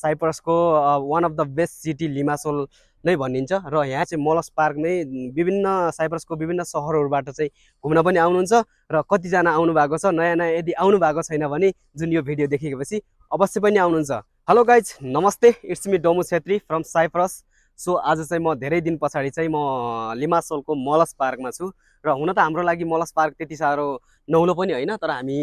साइप्रसको one of the best city Limassol नै भनिन्छ र यहाँ चाहिँ मोलस पार्कमै विभिन्न साइप्रसको विभिन्न सहरहरूबाट चाहिँ घुम्न पनि आउनुहुन्छ र कतिजना आउनु भएको छ नयाँ नयाँ यदि आउनु भएको छैन भने जुन यो भिडियो देखेपछि अवश्य पनि आउनुहुन्छ। हेलो गाइज, नमस्ते, it's me Domu Chhetri from Cyprus. So आज चाहिँ म धेरै दिन पछाडि चाहिँ म लिमासोलको मोलस पार्कमा छु र हुन त हाम्रो लागि मोलस पार्क त्यति साह्रो नौलो पनि होइन, तर हामी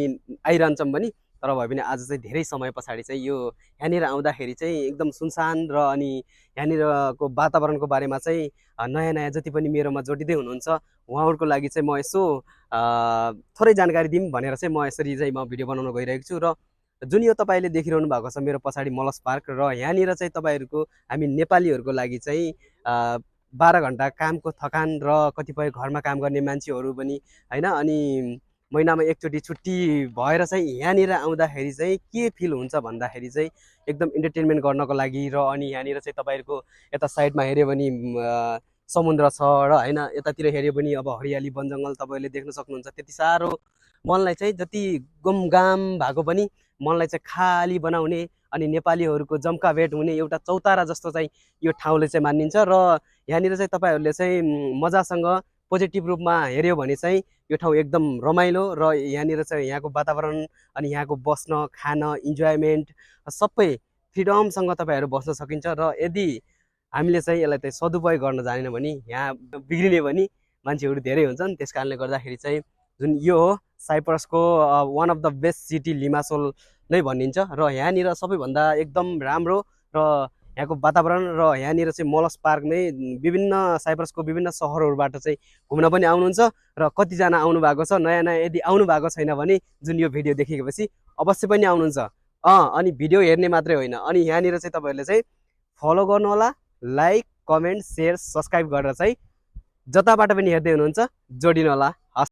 आइरहन्छौँ पनि। तर भए पनि आज चाहिँ धेरै समय पछाडि चाहिँ यो यहाँनिर आउँदाखेरि चाहिँ एकदम सुनसान र अनि यहाँनिरको वातावरणको बारेमा चाहिँ नयाँ नयाँ जति पनि मेरोमा जोडिँदै हुनुहुन्छ उहाँहरूको लागि चाहिँ म यसो थोरै जानकारी दिउँ भनेर चाहिँ म यसरी चाहिँ म भिडियो बनाउन गइरहेको छु। र जुन यो तपाईँले देखिरहनु भएको छ मेरो पछाडि मोलस पार्क, र यहाँनिर चाहिँ तपाईँहरूको हामी नेपालीहरूको लागि चाहिँ 12 घन्टा कामको थकान र कतिपय घरमा काम गर्ने मान्छेहरू पनि होइन, अनि महिनामा एकचोटि छुट्टी भएर चाहिँ यहाँनिर आउँदाखेरि चाहिँ के फिल हुन्छ भन्दाखेरि चाहिँ एकदम इन्टरटेनमेन्ट गर्नको लागि र अनि यहाँनिर चाहिँ तपाईँहरूको यता साइडमा हेऱ्यो भने समुद्र छ र होइन, यतातिर हेऱ्यो भने अब हरियाली वन जङ्गल तपाईँहरूले देख्न सक्नुहुन्छ। त्यति साह्रो मनलाई चाहिँ जति गुमगाम भएको पनि मनलाई चाहिँ खाली बनाउने अनि नेपालीहरूको जम्काभेट हुने एउटा चौतारा जस्तो चाहिँ यो ठाउँले चाहिँ मानिन्छ। र यहाँनिर चाहिँ तपाईँहरूले चाहिँ मजासँग पोजिटिभ रूपमा हेऱ्यो भने चाहिँ यो ठाउँ एकदम रमाइलो र यहाँनिर चाहिँ यहाँको वातावरण अनि यहाँको बस्न खान इन्जोयमेन्ट सबै फ्रिडमसँग तपाईँहरू बस्न सकिन्छ। र यदि हामीले चाहिँ यसलाई चाहिँ सदुपयोग गर्न जानेन भने यहाँ बिग्रिने पनि मान्छेहरू धेरै हुन्छन्। त्यस कारणले गर्दाखेरि चाहिँ जुन यो हो साइप्रसको one of the best city Limassol नै भनिन्छ र यहाँनिर सबैभन्दा एकदम राम्रो र यहाँको वातावरण र यहाँनिर चाहिँ मोलस पार्कमै विभिन्न साइप्रसको विभिन्न सहरहरूबाट चाहिँ घुम्न पनि आउनुहुन्छ र कतिजना आउनु भएको छ नयाँ नयाँ यदि आउनु भएको छैन भने जुन यो भिडियो देखेपछि अवश्य पनि आउनुहुन्छ। अनि भिडियो हेर्ने मात्रै होइन, अनि यहाँनिर चाहिँ तपाईँहरूले चाहिँ फलो गर्नुहोला, लाइक कमेन्ट सेयर सब्सक्राइब गरेर चाहिँ जताबाट पनि हेर्दै हुनुहुन्छ जोडिनु होला।